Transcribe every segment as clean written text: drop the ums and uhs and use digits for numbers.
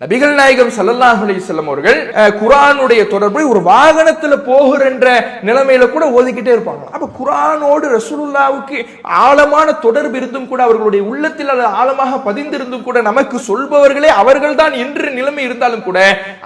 நபிகள் நாயகம் ஸல்லல்லாஹு அலைஹி வஸல்லம் அவர்கள் குர்ஆனுடைய தொடர்பை ஒரு வாகனத்துல போகிற நிலைமையில கூட ஓதிக்கிட்டே இருப்பாங்க. அப்ப குர்ஆனோடு ரசூலுல்லாஹ்வுக்கு ஆழமான தொடர்பு இருந்தும் கூட, அவர்களுடைய உள்ளத்தில் அது ஆழமாக பதிந்திருந்தும் கூட, நமக்கு சொல்பவர்களே அவர்கள் தான் என்று நிலைமை இருந்தாலும் கூட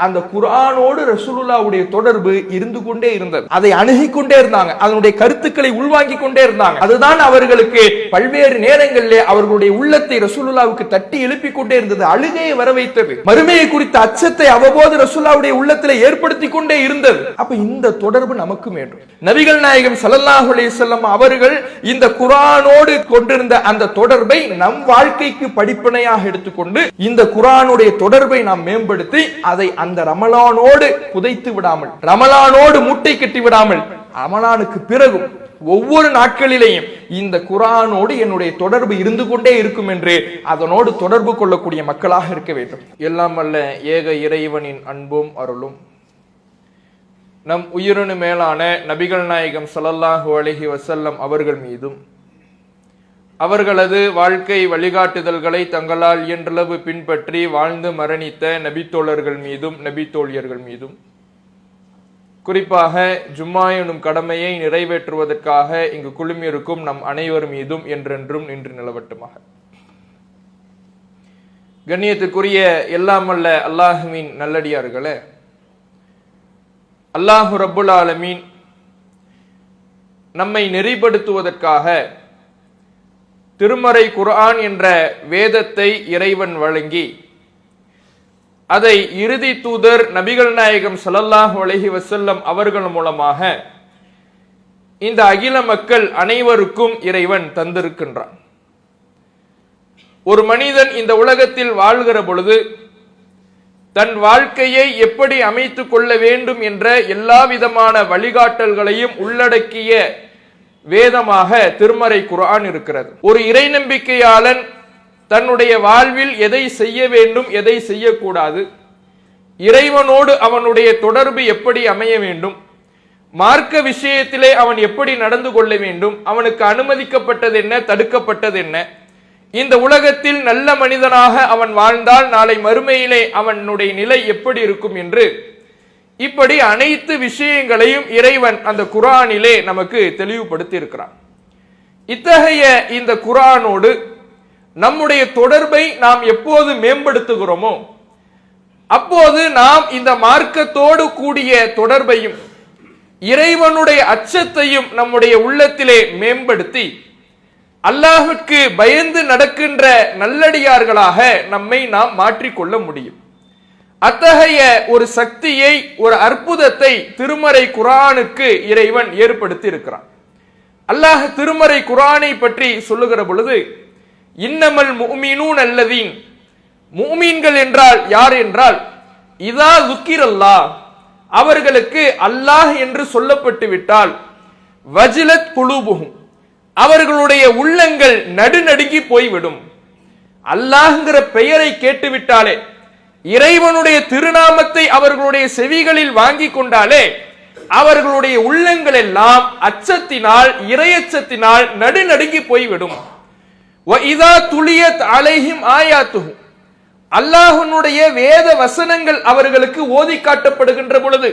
அந்த குர்ஆனோடு ரசூலுல்லாஹ்வுடைய தொடர்பு இருந்து கொண்டே இருந்தது. அதை அணுகிக் கொண்டே இருந்தாங்க, அதனுடைய கருத்துக்களை உள்வாங்கிக் கொண்டே இருந்தாங்க. அதுதான் அவர்களுக்கு பல்வேறு நேரங்களிலே அவர்களுடைய உள்ளத்தை ரசூலுல்லாஹ்வுக்கு தட்டி எழுப்பிக் கொண்டே இருந்தது, அழுகையை வர வைத்தது, மறுமையை குறித்த அச்சத்தை அவ்வப்போது ரசூலுல்லாஹ்வுடைய உள்ளத்திலே ஏற்படுத்தி கொண்டே இருந்தது. அப்ப இந்த தொடர்பு நமக்கு வேண்டும். நபிகள் நாயகம் ஸல்லல்லாஹு அலைஹி வஸல்லம் அவர்கள் இந்த குர்ஆனோடு கொண்டிருந்த அந்த தொடர்பை நம் வாழ்க்கைக்கு படிப்பினையாக எடுத்துக்கொண்டு இந்த குர்ஆனுடைய தொடர்பை நாம் மேம்படுத்தி அதை அந்த ரமலானோடு புதைத்து விடாமல், ரமலானோடு மூட்டை கட்டி விடாமல், ரமலானுக்கு பிறகும் ஒவ்வொரு நாட்களிலேயும் இந்த குர்ஆனோடு என்னுடைய தொடர்பு இருந்து கொண்டே இருக்கும் என்று அதனோடு தொடர்பு கொள்ளக்கூடிய மக்களாக இருக்க வேண்டும். எல்லாம் அல்ல ஏக இறைவனின் அன்பும் அருளும் நம் உயிரினு மேலான நபிகள் நாயகம் ஸல்லல்லாஹு அலைஹி வஸல்லம் அவர்கள் மீதும், அவர்களது வாழ்க்கை வழிகாட்டுதல்களை தங்களால் இயன்றளவு பின்பற்றி வாழ்ந்து மரணித்த நபித்தோழர்கள் மீதும் நபித்தோழியர்கள் மீதும், குறிப்பாக ஜும்மா எனும் கடமையை நிறைவேற்றுவதற்காக இங்கு குழுமியிருக்கும் நம் அனைவர் மீதும் என்றென்றும் நின்று நிலவட்டுமாக. கண்ணியத்துக்குரிய எல்லாம் அல்ல அல்லாஹுவின் நல்லடியார்களே, அல்லாஹு ரப்புல் ஆலமீன் நம்மை நெறிப்படுத்துவதற்காக திருமறை குர்ஆன் என்ற வேதத்தை இறைவன் வழங்கி அதை இறுதி தூதர் நபிகள் நாயகம் ஸல்லல்லாஹு அலைஹி வஸல்லம் அவர்கள் மூலமாக இந்த அகில மக்கள் அனைவருக்கும் இறைவன் தந்திருக்கின்றான். ஒரு மனிதன் இந்த உலகத்தில் வாழ்கிற பொழுது தன் வாழ்க்கையை எப்படி அமைத்துக் கொள்ள வேண்டும் என்ற எல்லா விதமான வழிகாட்டல்களையும் உள்ளடக்கிய வேதமாக திருமறை குர்ஆன் இருக்கிறது. ஒரு இறை நம்பிக்கையாளன் தன்னுடைய வாழ்வில் எதை செய்ய வேண்டும், எதை செய்யக்கூடாது, இறைவனோடு அவனுடைய தொடர்பு எப்படி அமைய வேண்டும், மார்க்க விஷயத்திலே அவன் எப்படி நடந்து கொள்ள வேண்டும், அவனுக்கு அனுமதிக்கப்பட்டது என்ன, தடுக்கப்பட்டது என்ன, இந்த உலகத்தில் நல்ல மனிதனாக அவன் வாழ்ந்தால் நாளை மறுமையிலே அவனுடைய நிலை எப்படி இருக்கும் என்று இப்படி அனைத்து விஷயங்களையும் இறைவன் அந்த குர்ஆனிலே நமக்கு தெளிவுபடுத்தி இருக்கிறான். இத்தகைய இந்த குர்ஆனோடு நம்முடைய தொடர்பை நாம் எப்போது மேம்படுத்துகிறோமோ அப்போது நாம் இந்த மார்க்கத்தோடு கூடிய தொடர்பையும் இறைவனுடைய அச்சத்தையும் நம்முடைய உள்ளத்திலே மேம்படுத்தி அல்லாஹ்வுக்கு பயந்து நடக்கின்ற நல்லடியார்களாக நம்மை நாம் மாற்றிக்கொள்ள முடியும். அத்தகைய ஒரு சக்தியை, ஒரு அற்புதத்தை திருமறை குர்ஆனுக்கு இறைவன் ஏற்படுத்தி இருக்கிறான். அல்லாஹ் திருமறை குர்ஆனை பற்றி சொல்லுகிற பொழுது, இன்னமல் முஃமினூன் அல்லதீன், முஃமின்கள் என்றால் யார் என்றால், இதா ذுக்கிரல்லாஹ், அவர்களுக்கு அல்லாஹ் என்று சொல்லப்பட்டு விட்டால், வஜிலத் குலூபுஹும், அவர்களுடைய உள்ளங்கள் நடுநடுங்கி போய்விடும். அல்லாஹ்ங்கிற பெயரை கேட்டுவிட்டாலே, இறைவனுடைய திருநாமத்தை அவர்களுடைய செவிகளில் வாங்கி கொண்டாலே அவர்களுடைய உள்ளங்கள் எல்லாம் அச்சத்தினால், இறையச்சத்தினால் நடுநடுங்கி போய்விடும். وَإِذَا تُلِيَتْ عَلَيْهِمْ آيَاتُهُ, அல்லாஹ்வுடைய வேத வசனங்கள் அவர்களுக்கு ஓதி காட்டப்படுகின்ற பொழுது,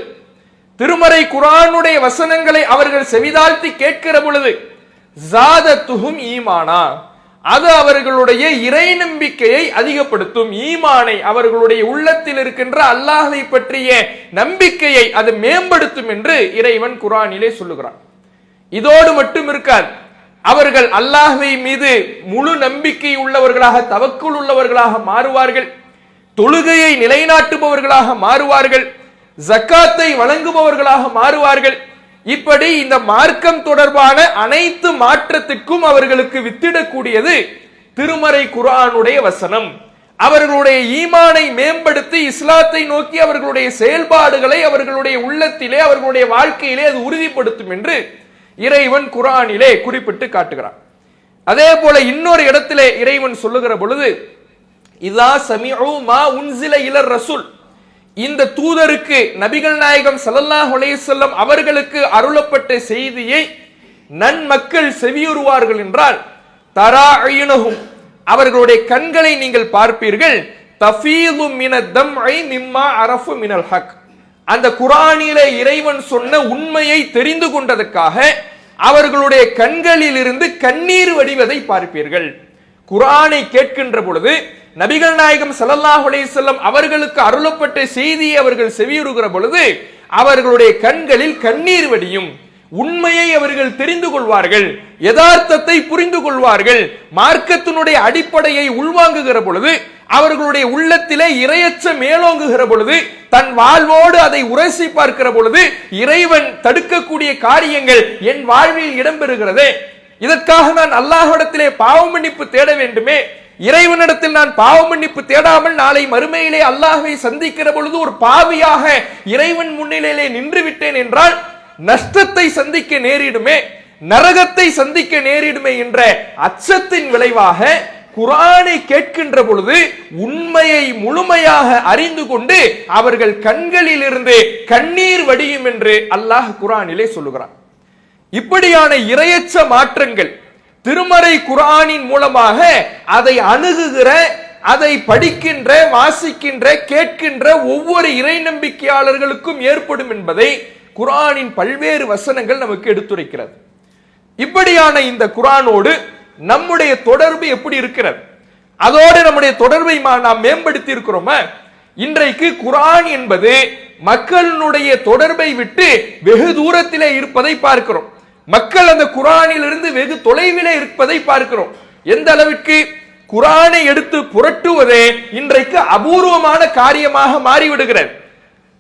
திருமறை குர்ஆனுடைய வசனங்களை அவர்கள் செவிதாழ்த்தி கேட்கிற பொழுது, ஜாதத்துஹும் ஈமானா, அது அவர்களுடைய இறை நம்பிக்கையை அதிகப்படுத்தும். ஈமானை, அவர்களுடைய உள்ளத்தில் இருக்கின்ற அல்லாஹ்வை பற்றிய நம்பிக்கையை அது மேம்படுத்தும் என்று இறைவன் குர்ஆனிலே சொல்லுகிறான். இதோடு மட்டும் இருக்காது, அவர்கள் அல்லாஹ்வை மீது முழு நம்பிக்கை உள்ளவர்களாக, தவக்குல் உள்ளவர்களாக மாறுவார்கள், தொழுகையை நிலைநாட்டுபவர்களாக மாறுவார்கள், ஜக்காத்தை வழங்குபவர்களாக மாறுவார்கள். இப்படி இந்த மார்க்கம் தொடர்பான அனைத்து மாற்றத்திற்கும் அவர்களுக்கு வித்திடக்கூடியது திருமறை குர்ஆனுடைய வசனம். அவர்களுடைய ஈமானை மேம்படுத்தி இஸ்லாத்தை நோக்கி அவர்களுடைய செயல்பாடுகளை அவர்களுடைய உள்ளத்திலே, அவர்களுடைய வாழ்க்கையிலே அது உறுதிப்படுத்தும் என்று இறைவன் குர்ஆனிலே குறிப்பிட்டு காட்டுகிறான். அதே போல இன்னொரு இடத்திலே இறைவன் சொல்லுகிற பொழுது, இதா சமிஉ மா உன்சில இலர் ரசூல், இந்த தூதருக்கு, நபிகள் நாயகம் ஸல்லல்லாஹு அலைஹி வஸல்லம் அவர்களுக்கு அருளப்பட்ட செய்தியை நன்மக்கள் செவியுறுவார்கள் என்றால், தரா அய்யுனஹும், அவர்களுடைய கண்களை நீங்கள் பார்ப்பீர்கள், தஃபீது மினத் தம்இ மிம்மா அரஃபு மினல் ஹக். அந்த குர்ஆனிலே இறைவன் சொன்ன உண்மையை தெரிந்து கொண்டதற்காக அவர்களுடைய கண்களில் இருந்து கண்ணீர் வடிவதை பார்ப்பீர்கள். குர்ஆனை கேட்கின்ற பொழுது நபிகள் நாயகம் ஸல்லல்லாஹு அலைஹி வஸல்லம் அவர்களுக்கு அருளப்பட்ட செய்தியை அவர்கள் செவியுறுகிற பொழுது அவர்களுடைய கண்களில் கண்ணீர் வடியும். உண்மையை அவர்கள் தெரிந்து கொள்வார்கள், யதார்த்தத்தை புரிந்து கொள்வார்கள். மார்க்கத்தினுடைய அடிப்படையை உள்வாங்குகிற பொழுது அவர்களுடைய உள்ளத்திலே இறையச்சம் மேலோங்குகிற பொழுது, தன் வாழ்வோடு அதை உரசி பார்க்கிற பொழுது, இறைவன் தடுக்கக்கூடிய காரியங்கள் என் வாழ்வில் இடம்பெறுகிறதே, இதற்காக நான் அல்லாஹ்விடத்திலே பாவ மன்னிப்பு தேட வேண்டுமே, இறைவனிடத்தில் நான் பாவ மன்னிப்பு தேடாமல் நாளை மறுமையிலே அல்லாஹ்வை சந்திக்கிற பொழுது ஒரு பாவியாக இறைவன் முன்னிலையிலே நின்று விட்டேன் என்றால் நஷ்டத்தை சந்திக்க நேரிடுமே, நரகத்தை சந்திக்க நேரிடுமே என்ற அச்சத்தின் விளைவாக குர்ஆனை கேட்கின்ற பொழுது உண்மையை முழுமையாக அறிந்து கொண்டு அவர்கள் கண்களில் இருந்து கண்ணீர் வடியும் என்று அல்லாஹ் குர்ஆனிலே சொல்லுகிறான். இப்படியான இரையச்ச மாற்றங்கள் திருமறை குர்ஆனின் மூலமாக அதை அணுகுகிற, அதை படிக்கின்ற, வாசிக்கின்ற, கேட்கின்ற ஒவ்வொரு இறை நம்பிக்கையாளர்களுக்கும் ஏற்படும் என்பதை குர்ஆனின் பல்வேறு வசனங்கள் நமக்கு எடுத்துரைக்கிறது. இப்படியான இந்த குர்ஆனோடு நம்முடைய தொடர்பு எப்படி இருக்கிறது? அதோடு நம்முடைய தொடர்பை நாம் மேம்படுத்தி இருக்கிறோமா? இன்றைக்கு குர்ஆன் என்பது மக்களுடைய தொடர்பை விட்டு வெகு தூரத்திலே இருப்பதை பார்க்கிறோம். மக்கள் அந்த குர்ஆனில் இருந்து வெகு தொலைவிலே இருப்பதை பார்க்கிறோம். எந்த அளவிற்கு குர்ஆனை எடுத்து புரட்டுவதே இன்றைக்கு அபூர்வமான காரியமாக மாறிவிடுகிறது.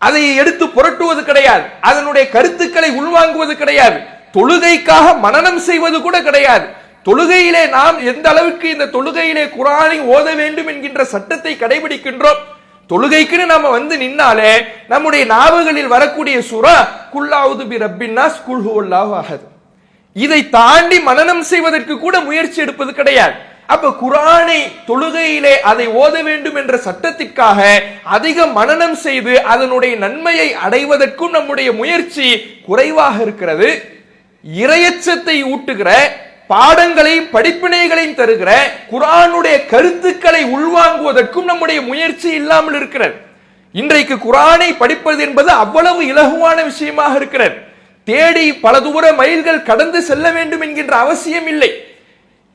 அதை எடுத்து புரட்டுவது கிடையாது, அதனுடைய கருத்துக்களை உள்வாங்குவது கிடையாது, தொழுகைக்காக மனனம் செய்வது கூட கிடையாது. தொழுகையிலே நாம் எந்த அளவுக்கு இந்த தொழுகையிலே குர்ஆனை ஓத வேண்டும் என்கின்ற சட்டத்தை கடைபிடிக்கின்றோம். தொழுகைக்குன்னு நாம வந்து நின்னாலே நம்முடைய நாவுகளில் வரக்கூடிய சூரா குல் அஊது பி ரப்பின் நாஸ், குல் ஹுவல்லாஹு அஹத். இதை தாண்டி மனனம் செய்வதற்கு கூட முயற்சி எடுப்பது கிடையாது. அப்ப குர்ஆனை தொழுகையிலே அதை ஓத வேண்டும் என்ற சட்டத்திற்காக அதிக மனனம் செய்து அதனுடைய நன்மையை அடைவதற்கும் நம்முடைய முயற்சி குறைவாக இருக்கிறது. இரையச்சத்தை ஊட்டுகிற, பாடங்களையும் படிப்பினைகளையும் தருகிற குர்ஆனுடைய கருத்துக்களை உள்வாங்குவதற்கும் நம்முடைய முயற்சி இல்லாமல் இருக்கிறது. இன்றைக்கு குர்ஆனை படிப்பது என்பது அவ்வளவு இலகுவான விஷயமாக இருக்கிறது. தேடி பல தூர மைல்கள் கடந்து செல்ல வேண்டும் என்கின்ற அவசியம் இல்லை.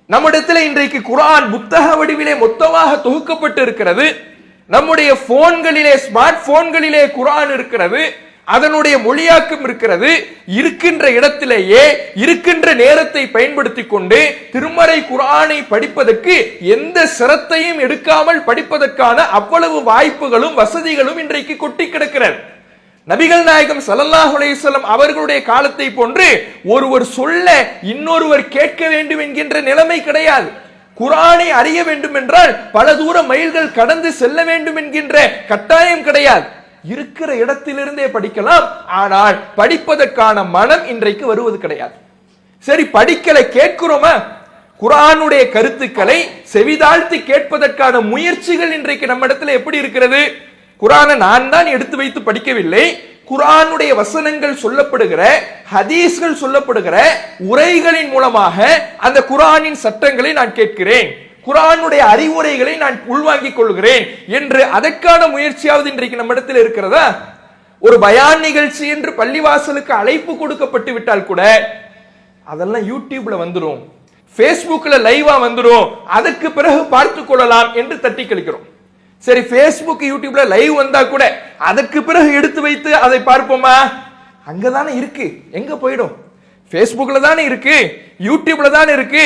நம்மிடத்தில் இன்றைக்கு குர்ஆன் புத்தக வடிவிலே மொத்தமாக தொகுக்கப்பட்டு இருக்கிறது. நம்முடைய போன்களிலே, ஸ்மார்ட் போன்களிலே குர்ஆன் இருக்கிறது, அதனுடைய மொழியாக்கம் இருக்கிறது. இருக்கின்ற இடத்திலேயே இருக்கின்ற நேரத்தை பயன்படுத்தி கொண்டு திருமறை குர்ஆனை படிப்பதற்கு எந்த சிரத்தையும் எடுக்காமல் படிப்பதற்கான அவ்வளவு வாய்ப்புகளும் வசதிகளும் இன்றைக்கு கொட்டி கிடக்கிறது. நபிகள் நாயகம் ஸல்லல்லாஹு அலைஹி வஸல்லம் அவர்களுடைய காலத்தை போன்று ஒருவர் சொல்ல இன்னொருவர் கேட்க வேண்டும் என்கின்ற நிலைமை கிடையாது. குர்ஆனை அறிய வேண்டும் என்றால் பல தூர மைல்கள் கடந்து செல்ல வேண்டும் என்கின்ற கட்டாயம் கிடையாது. இருக்கிற இடத்திலிருந்தே படிக்கலாம். ஆனால் படிப்பதற்கான மனம் இன்றைக்கு வருவது கிடையாது. சரி, படிக்கல, கேட்கிறோமா? குர்ஆனுடைய கருத்துக்களை செவிதாழ்த்தி கேட்பதற்கான முயற்சிகள் இன்றைக்கு நம்ம இடத்துல எப்படி இருக்கிறது? குர்ஆனை நான் தான் எடுத்து வைத்து படிக்கவில்லை. குர்ஆனுடைய வசனங்கள் சொல்லப்படுகிற, ஹதீஸ்கள் சொல்லப்படுகிற உரைகளின் மூலமாக அந்த குர்ஆனின் சட்டங்களை நான் கேட்கிறேன், குர்ஆனுடைய அறிவுரைகளை நான் உள்வாங்கிக் கொள்கிறேன் என்று அதற்கான முயற்சியாவது இன்றைக்கு நம்ம இடத்தில் இருக்கிறதா? ஒரு பயான் நிகழ்ச்சி என்று பள்ளிவாசலுக்கு அழைப்பு கொடுக்கப்பட்டு விட்டால் கூட அதெல்லாம் யூடியூப்ல வந்துடும், பேஸ்புக்ல லைவா வந்துடும், அதற்கு பிறகு பார்த்துக் கொள்ளலாம் என்று தட்டி கழிக்கிறோம். சரி, பேஸ்புக் யூடியூப்ல லைவ் வந்தா கூட அதற்கு பிறகு எடுத்து வைத்து அதை பார்ப்போமா? அங்கதானே இருக்கு, எங்க போயிடும்? பேஸ்புக்ல தானே இருக்கு, யூடியூப்ல தானே இருக்கு,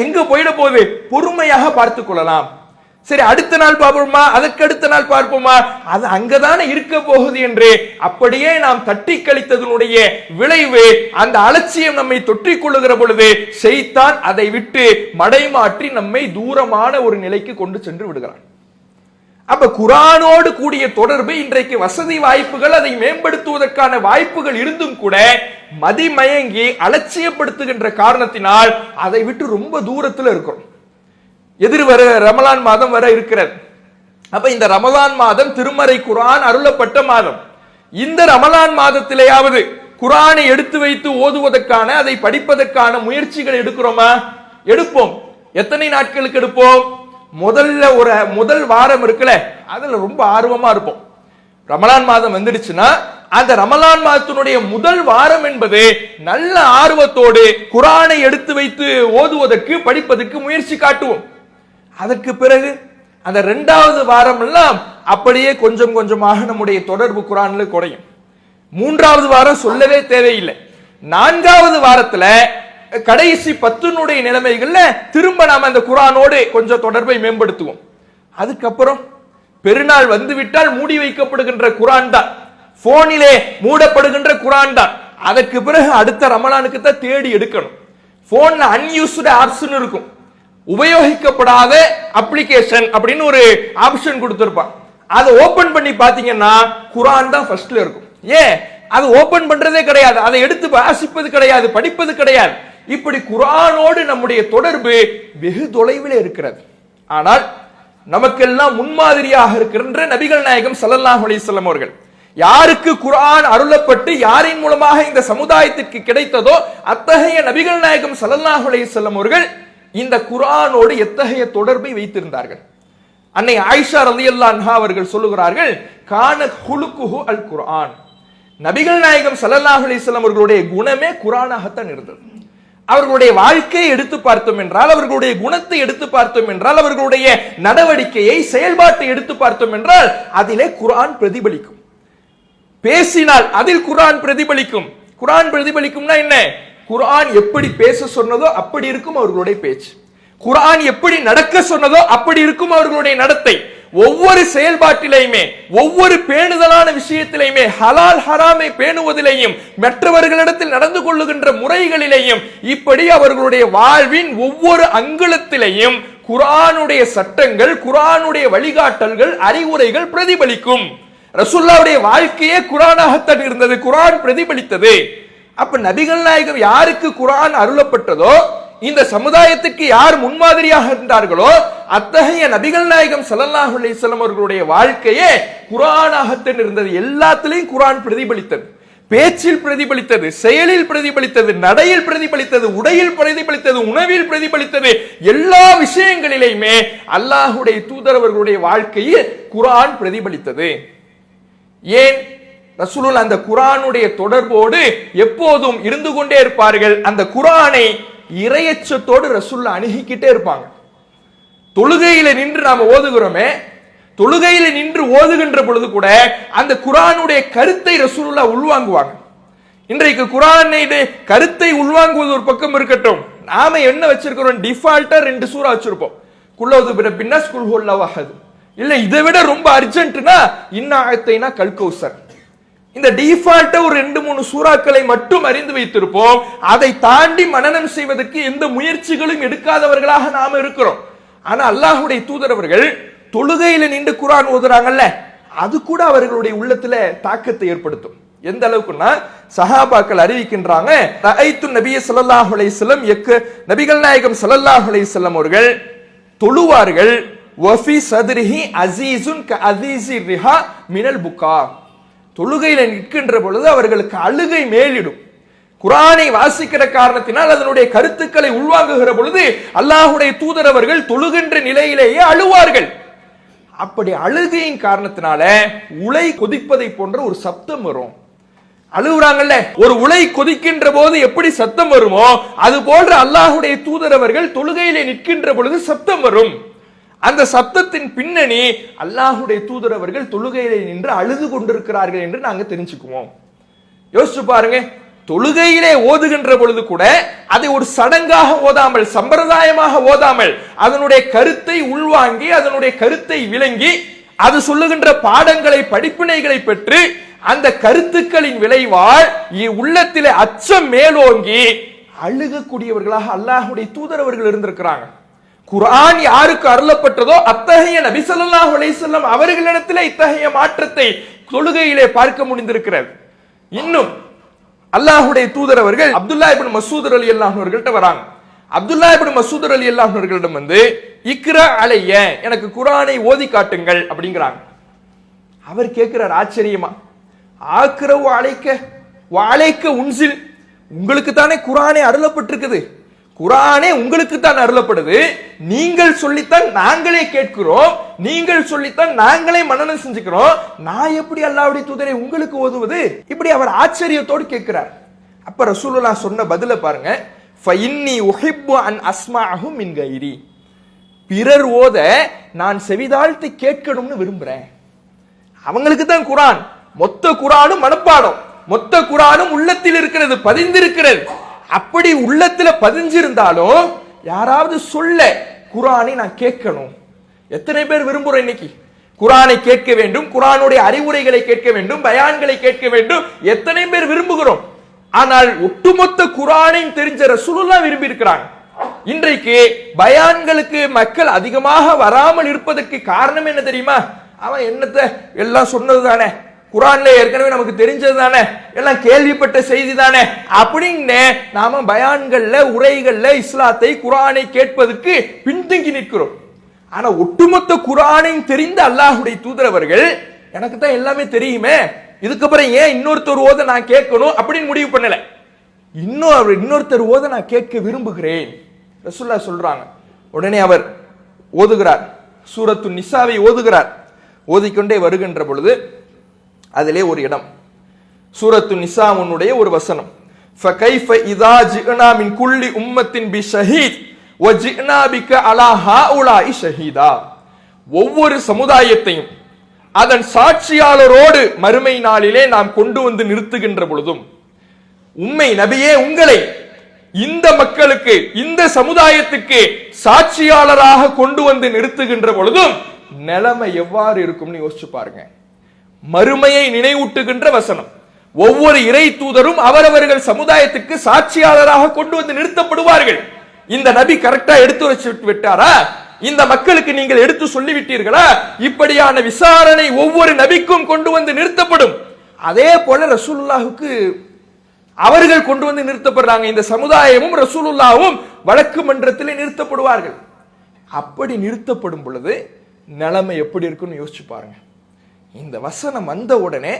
எங்க போயிட போகுது? பொறுமையாக பார்த்துக் கொள்ளலாம். சரி, அடுத்த நாள் பார்ப்போமா, அதற்கு அடுத்த நாள் பார்ப்போமா, அது அங்கதானே இருக்க போகுது என்று அப்படியே நாம் தட்டி கழித்ததனுடைய விளைவு, அந்த அலட்சியம் நம்மை தொற்றிக் கொள்ளுகிற பொழுது ஷைத்தான் அதை விட்டு மடைமாற்றி நம்மை தூரமான ஒரு நிலைக்கு கொண்டு சென்று விடுகிறான். அப்ப குர்ஆனோடு கூடிய தொடர்பு இன்றைக்கு வசதி வாய்ப்புகள், அதை மேம்படுத்துவதற்கான வாய்ப்புகள் இருந்தும் கூட மதிமயங்கி அலட்சியப்படுத்துகின்ற காரணத்தினால் அதை விட்டு ரொம்ப தூரத்தில் இருக்கிறோம். எதிர் வர ரமலான் மாதம் வர இருக்கிறது. அப்ப இந்த ரமலான் மாதம் திருமறை குர்ஆன் அருளப்பட்ட மாதம். இந்த ரமலான் மாதத்திலேயாவது குர்ஆனை எடுத்து வைத்து ஓதுவதற்கான, அதை படிப்பதற்கான முயற்சிகள் எடுக்கிறோமா? எடுப்போம். எத்தனை நாட்களுக்கு எடுப்போம்? முதல் வாரம் இருக்குல்ல, அதுல ரொம்ப ஆர்வமா இருப்போம். ரமலான் மாதம் வந்துடுச்சுன்னா அந்த ரமலான் மாதத்தினுடைய முதல் வாரம் என்பது நல்ல ஆர்வத்தோடு குர்ஆனை எடுத்து வைத்து ஓதுவதற்கு படிப்பதற்கு முயற்சி காட்டுவோம். அதற்கு பிறகு அந்த 2வது வாரம் எல்லாம் அப்படியே கொஞ்சம் கொஞ்சமாக நம்முடைய தொடர்பு குர்ஆன்ல குறையும். 3வது வாரம் சொல்லவே தேவையில்லை. 4வது வாரத்துல கடைசி 10 நிலைமைகள்ல திரும்ப நாம அந்த குர்ஆனோடு கொஞ்சம் தொடர்பை மேம்படுத்துவோம். அதுக்கப்புறம் பெருநாள் வந்துவிட்டால் மூடி வைக்கப்படுகின்ற குர்ஆன் தான், போனிலே மூடப்படுகின்ற குர்ஆன் தான். அதற்கு பிறகு அடுத்த ரமலானுக்கு தான் தேடி எடுக்கணும். போன்ல அன்யூஸ்டு ஆப்ஸ் இருக்கும், உபயோகிக்கப்படாத அப்ளிகேஷன் அப்படின்னு ஒரு ஆப்ஷன் கொடுத்திருப்பான். அதை ஓபன் பண்ணி பாத்தீங்கன்னா குர்ஆன் தான் ஃபர்ஸ்ட்ல இருக்கும். ஏன் அது ஓபன் பண்றதே கிடையாது, அதை எடுத்து வாசிப்பது கிடையாது, படிப்பது கிடையாது. இப்படி குர்ஆனோடு நம்முடைய தொடர்பு வெகு தொலைவில் இருக்கிறது. ஆனால் நமக்கெல்லாம் முன்மாதிரியாக இருக்கின்ற நபிகள் நாயகம் ஸல்லல்லாஹு அலைஹி வஸல்லம் அவர்கள், யாருக்கு குர்ஆன் அருளப்பட்டு யாரின் மூலமாக இந்த சமுதாயத்திற்கு கிடைத்ததோ அத்தகைய நபிகள் நாயகம் ஸல்லல்லாஹு அலைஹி வஸல்லம் அவர்கள் இந்த குர்ஆனோடு எத்தகைய தொடர்பை வைத்திருந்தார்கள். அன்னை ஆயிஷா ரலியல்லாஹு அன்ஹா அவர்கள் சொல்லுகிறார்கள், கான குலுகுஹு அல் குர்ஆன். நபிகள் நாயகம் ஸல்லல்லாஹு அலைஹி வஸல்லம் அவர்களுடைய குணமே குர்ஆனாகத்தான் இருந்தது. அவர்களுடைய வாழ்க்கையை எடுத்து பார்த்தோம் என்றால், அவர்களுடைய குணத்தை எடுத்து பார்த்தோம் என்றால், அவர்களுடைய நடவடிக்கையை செயல்பாட்டை எடுத்து பார்த்தோம் என்றால் அதிலே குர்ஆன் பிரதிபலிக்கும். பேசினால் அதில் குர்ஆன் பிரதிபலிக்கும். குர்ஆன் பிரதிபலிக்கும்னா என்ன? குர்ஆன் எப்படி பேச சொன்னதோ அப்படி இருக்கும் அவர்களுடைய பேச்சு. குர்ஆன் எப்படி நடக்க சொன்னதோ அப்படி இருக்கும் அவர்களுடைய நடத்தை. ஒவ்வொரு செயல்பாட்டிலையுமே, ஒவ்வொரு பேணுதலான விஷயத்திலையுமே, ஹலால் ஹராமை பேணுவதிலேயும், மற்றவர்களிடத்தில் நடந்து கொள்ளுகின்ற முறைகளிலேயும், இப்படி அவர்களுடைய வாழ்வின் ஒவ்வொரு அங்குலத்திலையும் குர்ஆனுடைய சட்டங்கள், குர்ஆனுடைய வழிகாட்டல்கள், அறிவுரைகள் பிரதிபலிக்கும். ரசூலுல்லாஹ்வுடைய வாழ்க்கையே குர்ஆனாகத்தான் இருந்தது, குர்ஆன் பிரதிபலித்தது. அப்ப நபிகள் நாயகம் யாருக்கு குர்ஆன் அருளப்பட்டதோ, இந்த சமுதாயத்துக்கு யார் முன்மாதிரியாக இருந்தார்களோ அத்தகைய நபிகள் நாயகம் ஸல்லல்லாஹு அலைஹி வஸல்லம் அவர்களுடைய வாழ்க்கையே குர்ஆனாகத்தான் இருந்தது. எல்லாத்திலையும் குர்ஆன் பிரதிபலித்தது. பேச்சில் பிரதிபலித்தது, செயலில் பிரதிபலித்தது, நடையில் பிரதிபலித்தது, உடையில் பிரதிபலித்தது, உணவில் பிரதிபலித்தது. எல்லா விஷயங்களிலுமே அல்லாஹ்வுடைய தூதர் அவர்களுடைய வாழ்க்கையில் குர்ஆன் பிரதிபலித்தது. ஏன்? ரசூலுல்லாஹ் அந்த குர்ஆனுடைய தொடர்போடு எப்போதும் இருந்து கொண்டே இருப்பார்கள். அந்த குர்ஆனை இறையச்சத்தோடு ரசூலுல்லாஹ் அணுகிக்கிட்டே இருப்பாங்க. தொழுகையில நின்று நாம ஓதுகிறோமே, தொழுகையில நின்று ஓதுகின்ற பொழுது கூட அந்த குர்ஆனுடைய கருத்தை ரசூலுல்லாஹ் உள்வாங்குவாங்க. இன்றைக்கு குர்ஆனுடைய கருத்தை உள்வாங்குவது ஒரு பக்கம் இருக்கட்டும், நாம என்ன வச்சிருக்கிறோம்? டிஃபால்ட்டா 2 சூரா வச்சிருப்போம், குல்ஹூது பிரப்பின்னாஸ், குல் ஹுவல்லாஹு அஹத். இல்ல இதை விட ரொம்ப அர்ஜென்ட்னா இன்னா அத்தைனா கல் கௌசர். இந்த டிஃபால்ட்டா ஒரு 2-3 சூறாக்களை மட்டும் அறிந்து வைத்திருப்போம். அதை தாண்டி மனனம் செய்வதற்கு எந்த முயற்சிகளும் எடுக்காதவர்களாக நாம இருக்கிறோம். ஆனா அல்லாஹ்வுடைய தூதர் அவர்கள் தொழுகையில நின்று குர்ஆன் ஓதுறாங்கல்ல, அது கூட அவர்களுடைய உள்ளத்துல தாக்கத்தை ஏற்படுத்தும். எந்த அளவுக்குன்னா சஹாபாக்கள் அறிவிக்கின்றாங்க, ரஅய்து நபிய ஸல்லல்லாஹு அலைஹி வஸல்லம் நபிகள் நாயகம் ஸல்லல்லாஹு அலைஹி வஸல்லம் அவர்கள் தொழுவார்கள், வஃபி சத்ரிஹி அஸீஸுன் கஅஸீஸி ரிஹா மினல் புகா. தொழுகையில நிற்கின்ற பொழுது அவர்களுக்கு அழுகை மேலிடும். குர்ஆனை வாசிக்கிற காரணத்தினால் அதனுடைய கருத்துக்களை உள்வாங்குகிற பொழுது அல்லாஹ்வுடைய தூதர் அவர்கள் தொழுகின்ற நிலையிலேயே அழுவார்கள். அப்படி அழுகையின் காரணத்தினால உலை கொதிப்பதை போன்ற ஒரு சப்தம் வரும். அழுகுறாங்கல்ல, ஒரு உலை கொதிக்கின்ற போது எப்படி சத்தம் வருமோ அது போன்ற அல்லாஹ்வுடைய தூதர் அவர்கள் தொழுகையிலே நிற்கின்ற பொழுது சப்தம் வரும். அந்த சப்தத்தின் பின்னணி அல்லாஹ்வுடைய தூதர் அவர்கள் தொழுகையிலே நின்று அழுது கொண்டிருக்கிறார்கள் என்று நாங்க தெரிஞ்சுக்குவோம். யோசிச்சு பாருங்க, தொழுகையிலே ஓதுகின்ற பொழுது கூட அதை ஒரு சடங்காக ஓதாமல், சம்பிரதாயமாக ஓதாமல், அதனுடைய கருத்தை உள்வாங்கி, அதனுடைய கருத்தை விளங்கி, அது சொல்லுகின்ற பாடங்களை, படிப்பினைகளை பெற்று அந்த கருத்துக்களின் விளைவால் உள்ளத்திலே அச்சம் மேலோங்கி அழுகக்கூடியவர்களாக அல்லாஹ்வுடைய தூதர் அவர்கள் இருந்திருக்கிறாங்க. குர்ஆன் யாருக்கு அருளப்பட்டதோ அத்தகைய நபி ஸல்லல்லாஹு அலைஹி வஸல்லம் அவர்களிடத்திலே இத்தகைய மாற்றத்தை தொழுகையிலே பார்க்க முடிந்திருக்கிறது. இன்னும் அல்லாஹ்வுடைய தூதர் அவர்கள் அப்துல்லாஹ் இப்னு மஸ்ஊத் ரலியல்லாஹு அன்ஹு அவர்கள்ட்ட வராங்க. அப்துல்லாஹ் இப்னு மஸ்ஊத் ரலியல்லாஹு அன்ஹு அவர்களிடம் வந்து இக்ரா அலைய, எனக்கு குர்ஆனை ஓதி காட்டுங்கள் அப்படிங்கிறாங்க. அவர் கேட்கிறார் ஆச்சரியமா, ஆக்ரவு அலைக்க வ அலைக்க உன்சில், உங்களுக்கு தானே குர்ஆனை அருளப்பட்டிருக்குது, குர்ஆனே உங்களுக்கு தான் அருளப்படுது, நீங்கள் சொல்லித்தான் நாங்களே கேட்கிறோம், நீங்கள் சொல்லித்தான் நாங்களே மனனம் செஞ்சுக்கிறோம், நான் எப்படி அல்லாஹ்வுடைய தூதரை உங்களுக்கு ஓதுவது? இப்படி அவர் ஆச்சரியத்தோடு கேட்கிறார். அப்ப ரசூலுல்லாஹ் சொன்ன பதில பாருங்க, ஃபஇன்னி உஹிப்பு அன் அஸ்மஅஹு மின் கைரி, பிறர் ஓத நான் செவிதாழ்த்தி கேட்கணும்னு விரும்புறேன். அவங்களுக்கு தான் குர்ஆன், மொத்த குர்ஆனும் மனப்பாடம், மொத்த குர்ஆனும் உள்ளத்தில் இருக்கிறது, பதிந்திருக்கிறது. அப்படி உள்ளத்துல பதிஞ்சிருந்தாலும் யாராவது சொல்ல குர்ஆனை நான் கேட்கணும். எத்தனை பேர் விரும்புறோம் இன்னைக்கு குர்ஆனை கேட்க வேண்டும், குர்ஆனுடைய அறிவுரைகளை கேட்க வேண்டும், பயான்களை கேட்க வேண்டும், எத்தனை பேர் விரும்புகிறோம். ஆனால் ஒட்டுமொத்த குர்ஆனையும் தெரிஞ்ச ரசூலுல்லாஹ் விரும்பி இருக்கிறாங்க. இன்றைக்கு பயான்களுக்கு மக்கள் அதிகமாக வராமல் இருப்பதற்கு காரணம் என்ன தெரியுமா? அவன் என்னத்தை எல்லாம் சொன்னது தானே, குர்ஆன்ல ஏற்கனவே நமக்கு தெரிஞ்சது தானே, எல்லாம் கேள்விப்பட்ட செய்தி தானே அப்படின்னு நாம பயான்கள்ல உரைகள்ல இஸ்லாத்தை குர்ஆனை கேட்பதற்கு பின்தங்கி நிற்கிறோம். ஆனா ஒட்டுமொத்த குர்ஆனையும் தெரிந்த அல்லாஹ்வுடைய தூதரவர்கள் எனக்கு தான் எல்லாமே தெரியுமே, இதுக்கப்புறம் ஏன் இன்னொருத்தர் ஓத நான் கேட்கணும் அப்படின்னு முடிவு பண்ணல. இன்னொருத்தர் ஓத நான் கேட்க விரும்புகிறேன் ரசூலுல்லாஹ் சொல்றாங்க. உடனே அவர் ஓதுகிறார், சூரத்து நிசாவை ஓதுகிறார். ஓதிக்கொண்டே வருகின்ற பொழுது அதிலே ஒரு இடம், சூரத்து நிசாவுடைய ஒரு வசனம், ஃபகைஃப இதா ஜிஅனா மின் குல்லி உம்மத்தின் பிஷஹீத் வஜிஅனா பிக அலா ஹாஉலாஇ ஷஹீதா, ஒவ்வொரு சமுதாயத்தையும் அதன் சாட்சியாளரோடு மறுமை நாளிலே நாம் கொண்டு வந்து நிறுத்துகின்ற பொழுதும், உம்மை நபியே உங்களை இந்த மக்களுக்கு இந்த சமுதாயத்துக்கு சாட்சியாளராக கொண்டு வந்து நிறுத்துகின்ற பொழுதும் நிலைமை எவ்வாறு இருக்கும்னு யோசிச்சு பாருங்க. மறுமையை நினைவூட்டுகின்ற வசனம். ஒவ்வொரு இறை தூதரும் அவரவர்கள் சமுதாயத்துக்கு சாட்சியாளராக கொண்டு வந்து நிறுத்தப்படுவார்கள். இந்த நபி கரெக்டா எடுத்து வச்சு விட்டாரா, இந்த மக்களுக்கு நீங்கள் எடுத்து சொல்லிவிட்டீர்களா, இப்படியான விசாரணை ஒவ்வொரு நபிக்கும் கொண்டு வந்து நிறுத்தப்படும். அதே போல ரசூலுல்லாஹுக்கு அவர்கள் கொண்டு வந்து நிறுத்தப்படுறாங்க. இந்த சமுதாயமும் ரசூலுல்லாஹும் வழக்கு மன்றத்தில் நிறுத்தப்படுவார்கள். அப்படி நிறுத்தப்படும் பொழுது நிலைமை எப்படி இருக்குன்னு யோசிச்சு பாருங்க. இந்த வசனம் வந்த உடனே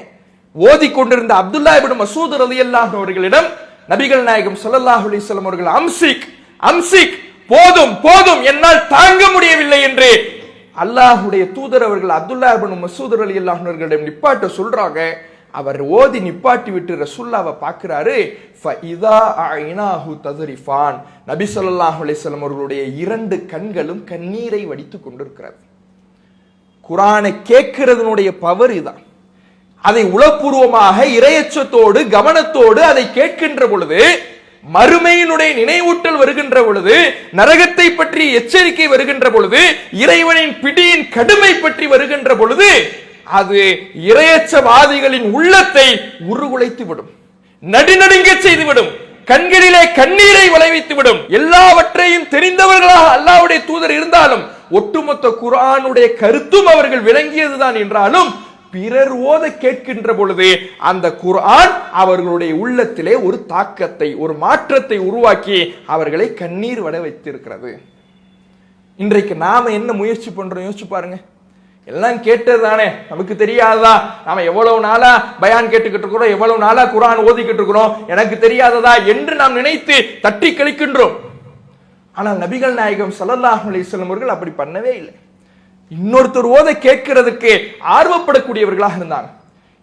ஓதிக்கொண்டிருந்த அப்துல்லா இப்னு மஸ்ஊத் ரலியல்லாஹு அவர்களிடம் நபிகள் நாயகம் ஸல்லல்லாஹு அலைஹி வஸல்லம் அவர்கள் அம்சிக் போதும் போதும் என்னால் தாங்க முடியவில்லை என்று அல்லாஹ்வுடைய தூதர் அவர்கள் அப்துல்லா இப்னு மஸ்ஊத் ரலியல்லாஹு அவர்களிடம் நிப்பாட்ட சொல்றாங்க. அவர் ஓதி நிப்பாட்டி விட்டு ரசூலுல்லாஹ்வை பார்க்கிறாரு. ஃபஇதா ஐனாஹு தஸ்ரிஃபான், நபி ஸல்லல்லாஹு அலைஹி வஸல்லம் அவர்களுடைய இரண்டு கண்களும் கண்ணீரை வடித்துக் கொண்டிருக்கிறது. குர்ஆனை கேட்கிறதுனுடைய பவர் இதான். அதை உளப்பூர்வமாக இறையச்சத்தோடு கவனத்தோடு அதை கேட்கின்ற பொழுது, மறுமையினுடைய நினைவூட்டல் வருகின்ற பொழுது, நரகத்தை பற்றி எச்சரிக்கை வருகின்ற பொழுது, இறைவனின் பிடியின் கடுமை பற்றி வருகின்ற பொழுது, அது இறையச்சவாதிகளின் உள்ளத்தை உருகுலைத்து விடும், நடுநடுங்க செய்துவிடும், கண்களிலே கண்ணீரை விளைவித்து விடும். எல்லாவற்றையும் தெரிந்தவர்களாக அல்லாஹ்வுடைய தூதர் இருந்தாலும் ஒட்டுமொத்த குர்ஆனுடைய கருத்தும் அவர்கள் விளங்கியதுதான் என்றாலும் பிறர் ஓத கேட்கின்ற பொழுது அந்த குர்ஆன் அவர்களுடைய உள்ளத்திலே ஒரு தாக்கத்தை, ஒரு மாற்றத்தை உருவாக்கி அவர்களை கண்ணீர் வட வைத்திருக்கிறது. இன்றைக்கு நாம என்ன முயற்சி பண்றோம் யோசிச்சு பாருங்க. எல்லாம் கேட்டது தானே, நமக்கு தெரியாததா? நாம எவ்வளவு நாளா பயான் கேட்டுக்கிட்டு இருக்கிறோம், எவ்வளவு நாளா குர்ஆன் ஓதிக்கிட்டு இருக்கிறோம், எனக்கு தெரியாததா என்று நாம் நினைத்து தட்டி கழிக்கின்றோம். ஆனால் நபிகள் நாயகம் ஸல்லல்லாஹு அலைஹி வஸல்லம் அவர்கள் அப்படி பண்ணவே இல்லை. இன்னொருத்தர் ஓத கேட்கிறதுக்கு ஆர்வப்படக்கூடியவர்களாக இருந்தாங்க.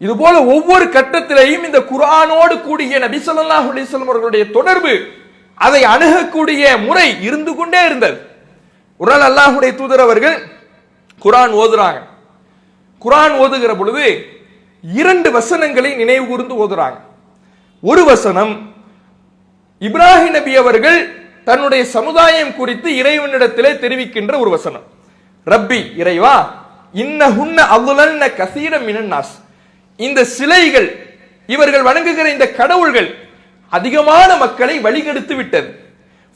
இது போல ஒவ்வொரு கட்டத்திலையும் இந்த குர்ஆனோடு கூடிய நபி ஸல்லல்லாஹு அலைஹி வஸல்லம் அவர்களுடைய தொடர்பு, அதை அணுகக்கூடிய முறை இருந்து கொண்டே இருந்தது. ஒரு நாள் அல்லாஹ்வுடைய தூதர் அவர்கள் குர்ஆன் ஓதுறாங்க. குர்ஆன் ஓதுகிற பொழுது இரண்டு வசனங்களை நினைவு கூர்ந்து ஓதுறாங்க. ஒரு வசனம் இப்ராஹிம் நபி அவர்கள் தன்னுடைய சமுதாயம் குறித்து இறைவனிடத்திலே தெரிவிக்கின்ற ஒரு வசனம். ரப்பி, இறைவா, இன்னஹுன்ன அضللن كثيرا من الناس, இந்த சிலைகள், இவர்கள் வணங்குகிற இந்த கடவுள்கள் அதிகமான மக்களை வழிகெடுத்து விட்டது.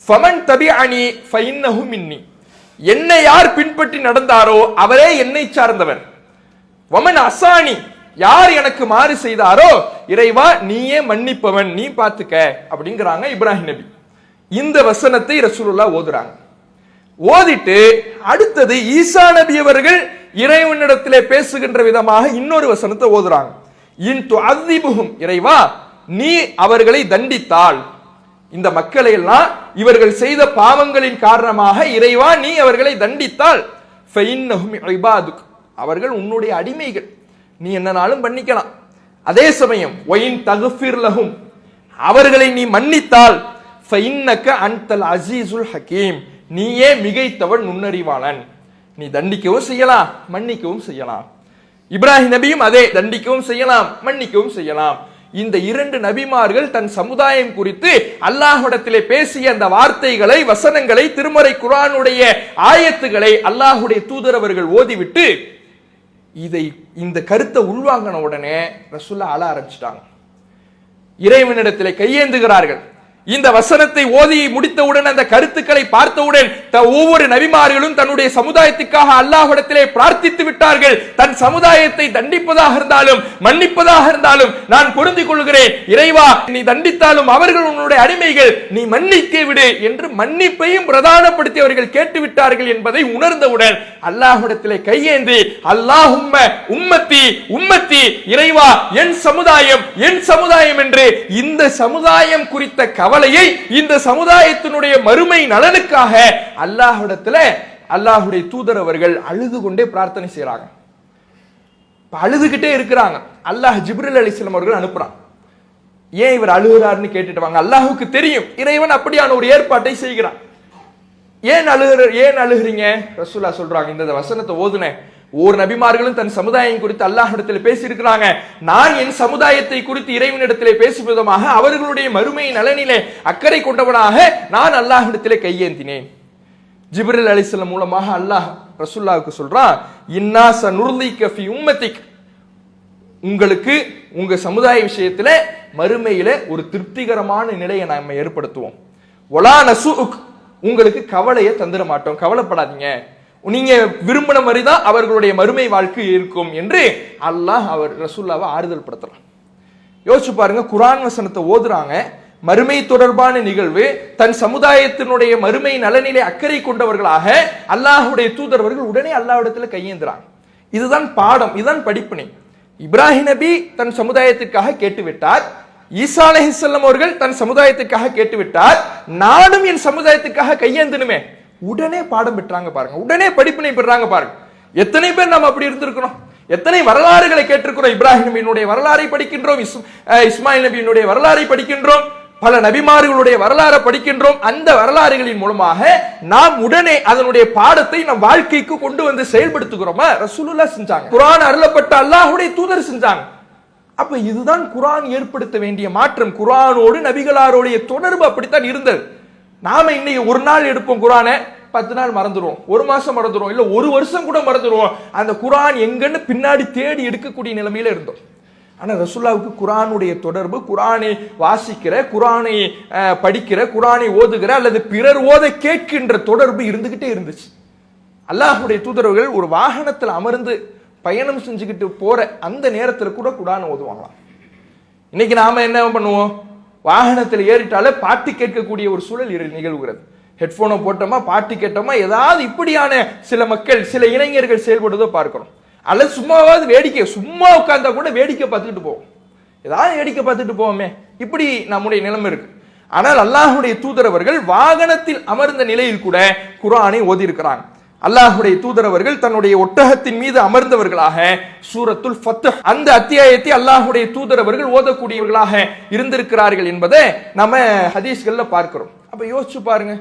ஃபமன் தபிஅனி ஃபஇன்னஹு மின்னி, என்னை யார் பின்பற்றி நடந்தாரோ அவரே என்னை சார்ந்தவர். வமன் அசானி, யார் எனக்கு மாறு செய்தாரோ இறைவா நீயே மன்னிப்பவன், நீ பாத்துக்க அப்படிங்கிறாங்க இப்ராஹிம் நபி. இந்த வசனத்தை ரசூலுல்லாஹ் ஓதுறாங்க. ஓதிட்டு அடுத்தது ஈசா நபி அவர்கள் இறைவனிடத்திலே பேசுகின்ற விதமாக இன்னொரு வசனத்தை ஓதுறாங்க. இன் துஅذிபுஹும், இறைவா நீ அவர்களை தண்டித்தால், இந்த மக்களை எல்லாம் இவர்கள் செய்த பாவங்களின் காரணமாக இறைவா நீ அவர்களை தண்டித்தால் அவர்கள் உன்னுடைய அடிமைகள், நீ என்னனாலும் பண்ணிக்கலாம். அதே சமயம் அவர்களை நீ மன்னித்தால் அன்தல் அசீசுல் ஹக்கீம், நீயே மிகைத்தவன் நுண்ணறிவாளன், நீ தண்டிக்கவும் செய்யலாம் மன்னிக்கவும் செய்யலாம். இப்ராஹிம் நபியும் அதே, தண்டிக்கவும் செய்யலாம் மன்னிக்கவும் செய்யலாம். இந்த இரண்டு நபிமார்கள் தன் சமுதாயம் குறித்து அல்லாஹ்விடத்திலே பேசிய அந்த வார்த்தைகளை, வசனங்களை, திருமறை குர்ஆனுடைய ஆயத்துகளை அல்லாஹ்வுடைய தூதர் அவர்கள் ஓதிவிட்டு இந்த கருத்தை உள்வாங்கின உடனே ரசூலுல்லாஹ் அழ ஆரம்பிச்சிட்டாங்க. இறைவனிடத்திலே கையேந்துகிறார்கள். இந்த வசனத்தை ஓதி முடித்தவுடன், அந்த கருத்துக்களை பார்த்தவுடன் ஒவ்வொரு நபிமார்களும் தன்னுடைய சமுதாயத்துக்காக அல்லாஹ்விடத்திலே பிரார்த்தித்து விட்டார்கள். தன் சமுதாயத்தை தண்டிப்பதாக இருந்தாலும் மன்னிப்பதாக இருந்தாலும் நான் பொருந்திக் கொள்கிறேன், இறைவா நீ தண்டித்தாலும் அவர்கள் உன்னுடைய அடிமைகள், நீ மன்னிக்க விடு என்று மன்னிப்பையும் பிரதானப்படுத்தி அவர்கள் கேட்டுவிட்டார்கள் என்பதை உணர்ந்தவுடன் அல்லாஹ்விடத்திலே கையேந்தி அல்லாஹும்ம உம்மத்தி உம்மத்தி, இறைவா என் சமுதாயம் என் சமுதாயம் என்று இந்த சமுதாயம் குறித்த கவலையை, இந்த சமுதாயத்தினுடைய மறுமை நலனுக்காக அல்லாஹ்விடத்துல அல்லாஹ்வுடைய தூதர் அவர்கள் அழுது கொண்டே பிரார்த்தனை செய்றாங்க. அழுதுகிட்டே இருக்கிறாங்க. அல்லாஹ் ஜிப்ரீல் அலைஹிஸ்ஸலாம் அவர்கள் அனுப்புறான். ஏன் இவர் அழுகிறார்னு கேட்டுட்டு வாங்க. அல்லாஹ்வுக்கு தெரியும் இறைவன் அப்படியான ஒரு ஏற்பாட்டை செய்கிறான். ஏன் அழுகிறீங்க? ரசூலுல்லாஹ் சொல்றாங்க, இந்த வசனத்தை ஓதுனேன், ஒவ்வொரு நபிமார்களும் தன் சமுதாயம் குறித்து அல்லாஹ்விடத்தில் பேசி இருக்கிறாங்க. நான் என் சமுதாயத்தை குறித்து இறைவனிடத்திலே பேசும் விதமாக அவர்களுடைய மறுமை நலனிலே அக்கறை கொண்டவனாக நான் அல்லாஹ்விடத்திலே கையேந்தினேன். ஜிப்ரீல் அலைஹிஸ்ஸலாம் மூலமாக அல்லாஹ் ரசூலுல்லாஹ்வுக்கு சொல்றான், இன்னா சனுர்லிக ஃபி உம்மத்திக், உங்களுக்கு உங்க சமுதாய விஷயத்துல மறுமையில ஒரு திருப்திகரமான நிலையை நாம ஏற்படுத்துவோம். வலா நசுக், உங்களுக்கு கவலையை தந்துட மாட்டோம், கவலைப்படாதீங்க, நீங்க விரும்பின மாதிரிதான் அவர்களுடைய மறுமை வாழ்க்கை இருக்கும் என்று அல்லாஹ் அவர் ரசூலுல்லாஹ்வை ஆறுதல் படுத்துறான். யோசிச்சு பாருங்க, குர்ஆன் வசனத்தை ஓதுறாங்க, மறுமை தொடர்பான நிகழ்வு, தன் சமுதாயத்தினுடைய மறுமை நலனிலே அக்கறை கொண்டவர்களாக அல்லாஹ்வுடைய தூதரவர்கள் உடனே அல்லாஹ்விடத்துல கையேந்துறாங்க. இதுதான் பாடம், இதுதான் படிப்பினை. இப்ராஹிம் நபி தன் சமுதாயத்திற்காக கேட்டுவிட்டார், ஈசா அலைஹிஸ்ஸலாம் அவர்கள் தன் சமுதாயத்திற்காக கேட்டுவிட்டார், நானும் என் சமுதாயத்துக்காக கையேந்தணுமே, உடனே பாடம் பெற்றாங்க பாருங்க, உடனே படிப்பினை பெறாங்க பாருங்க. எத்தனை பேர் நாம் அப்படி இருந்திருக்கிறோம், எத்தனை வரலாறுகளை கேட்டிருக்கிறோம். இப்ராஹிம் நபியினுடைய வரலாறை படிக்கின்றோம், இஸ்மாயில் நபியினுடைய வரலாறை படிக்கின்றோம், பல நபிமார்களுடைய வரலாறை படிக்கின்றோம். அந்த வரலாறுகளின் மூலமாக நாம் உடனே அதனுடைய பாடத்தை நம் வாழ்க்கைக்கு கொண்டு வந்து செயல்படுத்துகிறோமா? ரசூலுல்லாஹ் செஞ்சாங்க, குர்ஆன் அருளப்பட்ட அல்லாஹ்வுடைய தூதர் செஞ்சாங்க. அப்ப இதுதான் குர்ஆன் ஏற்படுத்த வேண்டிய மாற்றம். குர்ஆனோடு நபிகளாருடைய தொடர்பு அப்படித்தான் இருந்தது. நாம இன்னைக்கு ஒரு நாள் எடுப்போம் குர்ஆனை, 10 நாள் மறந்துடுவோம், ஒரு மாசம் மறந்துடுவோம், இல்ல ஒரு வருஷம் கூட மறந்துடுவோம். அந்த குர்ஆன் எங்கன்னு பின்னாடி தேடி எடுக்கக்கூடிய நிலைமையில இருந்தோம். ஆனா ரசூலுல்லாஹ்வுக்கு குர்ஆனுடைய தொடர்பு, குர்ஆனை வாசிக்கிற, குர்ஆனை படிக்கிற, குர்ஆனை ஓதுகிற அல்லது பிறர் ஓத கேட்கின்ற தொடர்பு இருந்துகிட்டே இருந்துச்சு. அல்லாஹ்வுடைய தூதர்கள் ஒரு வாகனத்தில் அமர்ந்து பயணம் செஞ்சுக்கிட்டு போற அந்த நேரத்தில் கூட குர்ஆனை ஓதுவாங்களாம். இன்னைக்கு நாம என்ன பண்ணுவோம், வாகனத்தில் ஏறிட்டாலே பாட்டு கேட்கக்கூடிய ஒரு சூழல் நிகழ்கிறது. ஹெட்போனை போட்டோமா, பாட்டு கேட்டோமா, ஏதாவது இப்படியான சில மக்கள், சில இளைஞர்கள் செயல்படுவதை பார்க்கிறோம். அல்லது சும்மாவது வேடிக்கை, சும்மா உட்கார்ந்தா கூட வேடிக்கை பார்த்துக்கிட்டு போவோம், ஏதாவது வேடிக்கை பார்த்துட்டு போவோமே, இப்படி நம்முடைய நிலைமை இருக்கு. ஆனால் அல்லாஹ்வுடைய தூதர் அவர்கள் வாகனத்தில் அமர்ந்த நிலையில் கூட குர்ஆனை ஓதி இருக்கிறாங்க. அல்லாஹ்வுடைய தூதர் அவர்கள் தன்னுடைய ஒட்டகத்தின் மீது அமர்ந்தவர்களாக சூரத்துல் ஃபத்ஹ் அந்த அத்தியாயத்தை அல்லாஹ்வுடைய தூதர் அவர்கள் ஓதக்கூடியவர்களாக இருந்திருக்கிறார்கள் என்பதை நம்ம ஹதீஸ்கள்ல பார்க்கிறோம். அப்ப யோசிச்சு பாருங்க,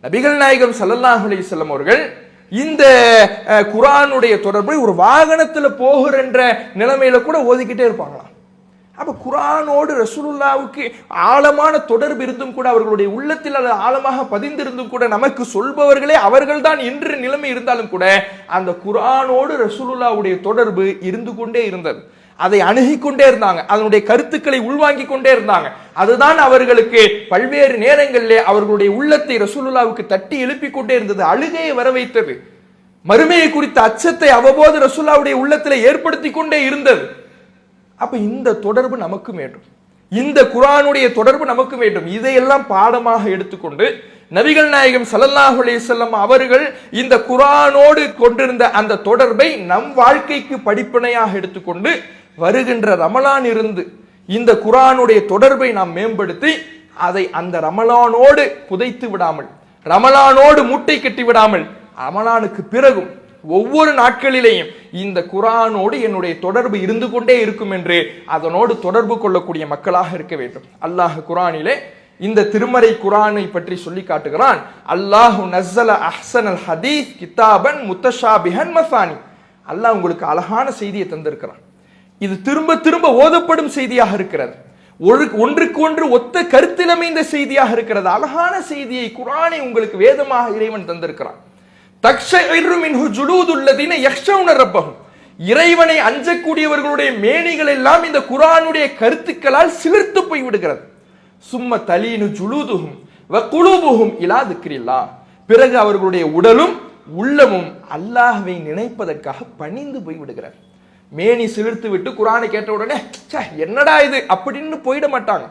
நபிகள் நாயகம் ஸல்லல்லாஹு அலைஹி வஸல்லம் அவர்கள் இந்த குர்ஆனுடைய தொடர்பை ஒரு வாகனத்துல போகிற நிலைமையில கூட ஓதிக்கிட்டே இருப்பாங்களாம். அப்ப குர்ஆனோடு ரசூலுல்லாஹ்வுக்கு ஆழமான தொடர்பு இருந்தும் கூட, அவர்களுடைய உள்ளத்தில் அது ஆழமாக பதிந்திருந்தும் கூட, நமக்கு சொல்பவர்களே அவர்கள்தான் இன்று நிலைமை இருந்தாலும் கூட அந்த குர்ஆனோடு ரசூலுல்லாஹ்வுடைய தொடர்பு இருந்து கொண்டே இருந்தது. அதை அணுகிக் கொண்டே இருந்தாங்க, அதனுடைய கருத்துக்களை உள்வாங்கிக் கொண்டே இருந்தாங்க. அதுதான் அவர்களுக்கு பல்வேறு நேரங்களிலே அவர்களுடைய உள்ளத்தை ரசூலுல்லாஹ்வுக்கு தட்டி எழுப்பிக் கொண்டே இருந்தது, அழுகையை வர வைத்தது, மறுமையை குறித்த அச்சத்தை அவ்வப்போது ரசூலுல்லாஹ்வுடைய உள்ளத்திலே ஏற்படுத்தி கொண்டே இருந்தது. அப்ப இந்த தொடர்பு நமக்கு வேண்டும், இந்த குர்ஆனுடைய தொடர்பு நமக்கு வேண்டும். இதையெல்லாம் பாடமாக எடுத்துக்கொண்டு நபிகள் நாயகம் ஸல்லல்லாஹு அலைஹி வஸல்லம் அவர்கள் இந்த குர்ஆனோடு கொண்டிருந்த அந்த தொடர்பை நம் வாழ்க்கைக்கு படிப்பினையாக எடுத்துக்கொண்டு வருகின்ற ரமலான் இருந்து இந்த குர்ஆனுடைய தொடர்பை நாம் மேம்படுத்தி அதை அந்த ரமலானோடு புதைத்து விடாமல், ரமலானோடு மூட்டை கட்டி விடாமல், ரமலானுக்கு பிறகும் ஒவ்வொரு நாட்களிலேயும் இந்த குர்ஆனோடு என்னுடைய தொடர்பு இருந்து கொண்டே இருக்கும் என்று அதனோடு தொடர்பு கொள்ளக்கூடிய மக்களாக இருக்க வேண்டும். அல்லாஹ் குர்ஆனிலே இந்த திருமறை குர்ஆனை பற்றி சொல்லி காட்டுகிறான். அல்லாஹு நஸ்ஸல அஹ்ஸனல் ஹதீஸ் கிதாபன் முத்தஷாபிஹன் மசானி. அல்லாஹ் உங்களுக்கு அழகான செய்தியை தந்திருக்கிறான். இது திரும்ப திரும்ப ஓதப்படும் செய்தியாக இருக்கிறது. ஒன்றுக்கு ஒன்று ஒத்த கருத்திலமைந்த செய்தியாக இருக்கிறது. அழகான செய்தியை குர்ஆனை உங்களுக்கு வேதமாக இறைவன் தந்திருக்கிறான். தக்ஷஇரு மின்ஹு ஜுலூதுல்லதீன யக்ஷௌன ரப்பஹும். இறைவனை அஞ்சக்கூடியவர்களுடைய மேனிகள் எல்லாம் இந்த குர்ஆனுடைய கருத்துக்களால் சிலிர்த்து போய் விடுகிறது. சும்ம தலீனு ஜுலூதுஹும் வ குலூபுஹும் இலா திக்ரில்லாஹ். பிறகு அவர்களுடைய உடலும் உள்ளமும் அல்லாஹ்வை நினைப்பதற்காக பணிந்து போய் விடுகிறது. மேனி சிலிர்த்து விட்டு குர்ஆனை கேட்ட உடனே என்னடா இது அப்படின்னு போயிட மாட்டாங்க.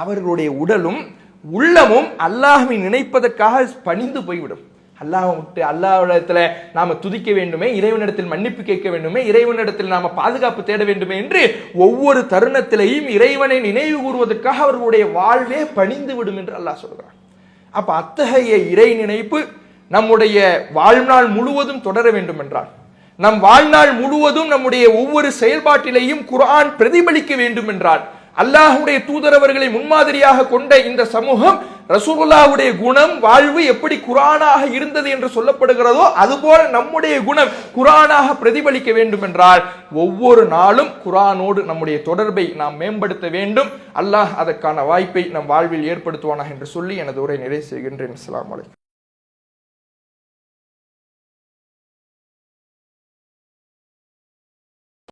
அவர்களுடைய உடலும் உள்ளமும் அல்லாஹ்வை நினைப்பதற்காக பணிந்து போய்விடும். அல்லாஹ்விடத்துல நாம துதிக்க வேண்டுமே, இறைவனிடத்தில் மன்னிப்பு கேட்க வேண்டுமே, இறைவனிடத்தில் நாம பாதுகாப்பு தேட வேண்டுமே என்று ஒவ்வொரு தருணத்திலையும் இறைவனை நினைவு கூறுவதற்காக அவர்களுடைய வாழ்வே பணிந்து விடும் என்று அல்லாஹ் சொல்கிறான். அப்ப அத்தகைய இறை நினைப்பு நம்முடைய வாழ்நாள் முழுவதும் தொடர வேண்டும் என்றால், நம் வாழ்நாள் முழுவதும் நம்முடைய ஒவ்வொரு செயல்பாட்டிலையும் குர்ஆன் பிரதிபலிக்க வேண்டும் என்றால், அல்லாஹ்வுடைய தூதரவர்களை முன்மாதிரியாக கொண்ட இந்த சமூகம் ரசூலுல்லாஹ்வுடைய குணம் வாழ்வு எப்படி குர்ஆனாக இருந்தது என்று சொல்லப்படுகிறதோ அதுபோல நம்முடைய குணம் குர்ஆனாக பிரதிபலிக்க வேண்டும் என்றால் ஒவ்வொரு நாளும் குர்ஆனோடு நம்முடைய தொடர்பை நாம் மேம்படுத்த வேண்டும். அல்லாஹ் அதற்கான வாய்ப்பை நம் வாழ்வில் ஏற்படுத்துவானாக என்று சொல்லி எனது உரை நிறைவு செய்கின்றேன். அஸ்ஸலாமு அலைக்கும்.